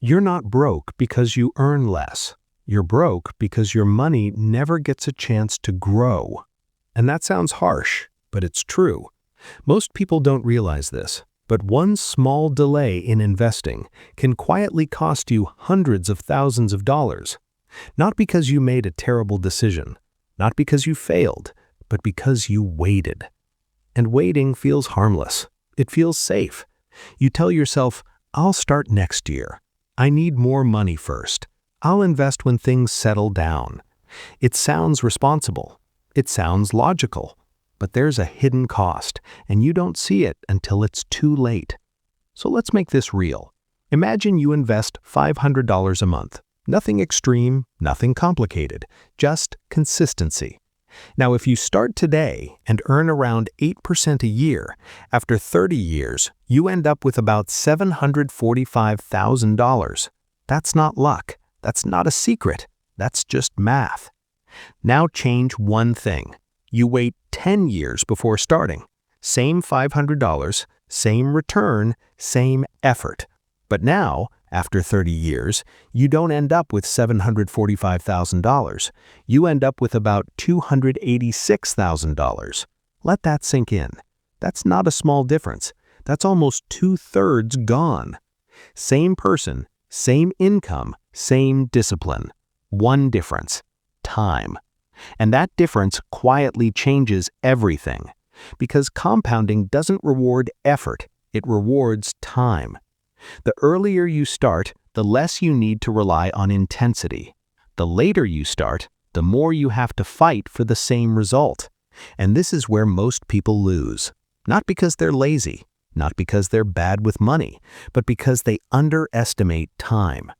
You're not broke because you earn less. You're broke because your money never gets a chance to grow. And that sounds harsh, but it's true. Most people don't realize this, but one small delay in investing can quietly cost you hundreds of thousands of dollars. Not because you made a terrible decision, not because you failed, but because you waited. And waiting feels harmless. It feels safe. You tell yourself, I'll start next year. I need more money first. I'll invest when things settle down. It sounds responsible. It sounds logical. But there's a hidden cost, and you don't see it until it's too late. So let's make this real. Imagine you invest $500 a month. Nothing extreme, nothing complicated, just consistency. Now, if you start today and earn around 8% a year, after 30 years, you end up with about $745,000. That's not luck. That's not a secret. That's just math. Now change one thing. You wait 10 years before starting. Same $500, same return, same effort. But now, after 30 years, you don't end up with $745,000. You end up with about $286,000. Let that sink in. That's not a small difference. That's almost 2/3 gone. Same person, same income, same discipline. One difference: time. And that difference quietly changes everything. Because compounding doesn't reward effort, it rewards time. The earlier you start, the less you need to rely on intensity. The later you start, the more you have to fight for the same result. And this is where most people lose. Not because they're lazy, not because they're bad with money, but because they underestimate time.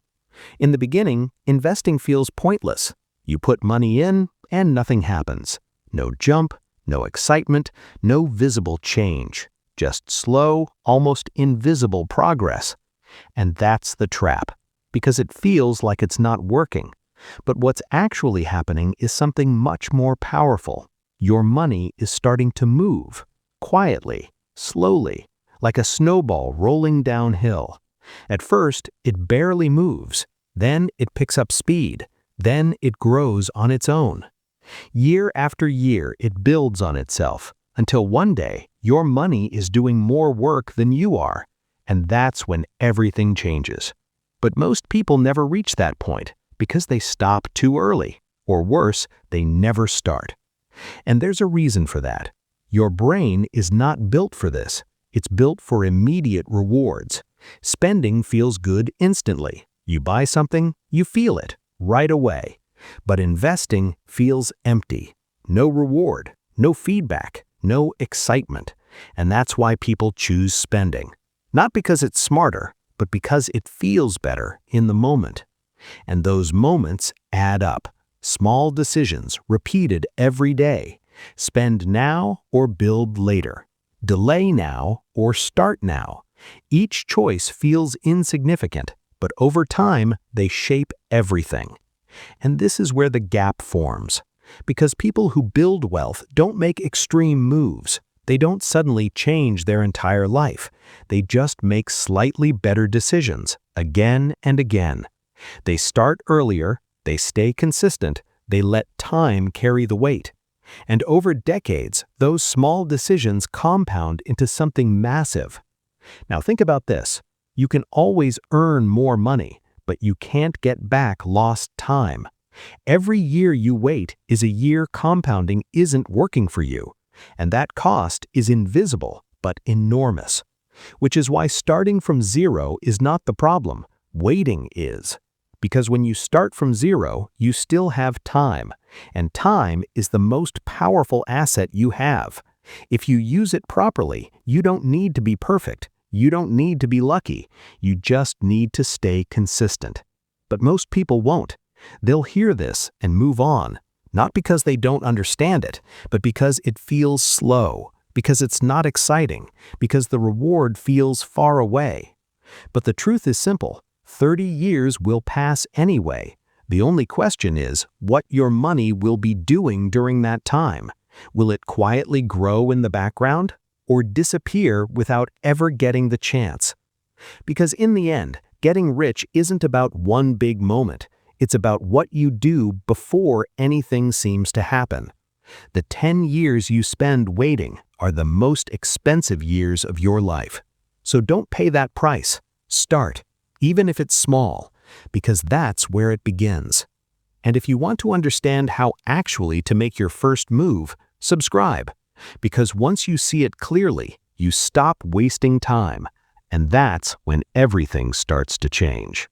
In the beginning, investing feels pointless. You put money in, and nothing happens. No jump, no excitement, no visible change. Just slow, almost invisible progress. And that's the trap, because it feels like it's not working. But what's actually happening is something much more powerful. Your money is starting to move, quietly, slowly, like a snowball rolling downhill. At first, it barely moves. Then it picks up speed. Then it grows on its own. Year after year, it builds on itself, until one day, your money is doing more work than you are. And that's when everything changes. But most people never reach that point because they stop too early, or worse, they never start. And there's a reason for that. Your brain is not built for this. It's built for immediate rewards. Spending feels good instantly. You buy something, you feel it right away. But investing feels empty. No reward, no feedback, no excitement. And that's why people choose spending. Not because it's smarter, but because it feels better in the moment. And those moments add up. Small decisions repeated every day. Spend now or build later. Delay now or start now. Each choice feels insignificant, but over time, they shape everything. And this is where the gap forms. Because people who build wealth don't make extreme moves. They don't suddenly change their entire life. They just make slightly better decisions, again and again. They start earlier, they stay consistent, they let time carry the weight. And over decades, those small decisions compound into something massive. Now think about this. You can always earn more money, but you can't get back lost time. Every year you wait is a year compounding isn't working for you. And that cost is invisible, but enormous. Which is why starting from zero is not the problem. Waiting is. Because when you start from zero, you still have time. And time is the most powerful asset you have. If you use it properly, you don't need to be perfect. You don't need to be lucky. You just need to stay consistent. But most people won't. They'll hear this and move on. Not because they don't understand it, but because it feels slow, because it's not exciting, because the reward feels far away. But the truth is simple. 30 years will pass anyway. The only question is what your money will be doing during that time. Will it quietly grow in the background or disappear without ever getting the chance? Because in the end, Getting rich isn't about one big moment. It's about what you do before anything seems to happen. The 10 years you spend waiting are the most expensive years of your life. So don't pay that price. Start, even if it's small, because that's where it begins. And if you want to understand how actually to make your first move, subscribe. Because once you see it clearly, you stop wasting time. And that's when everything starts to change.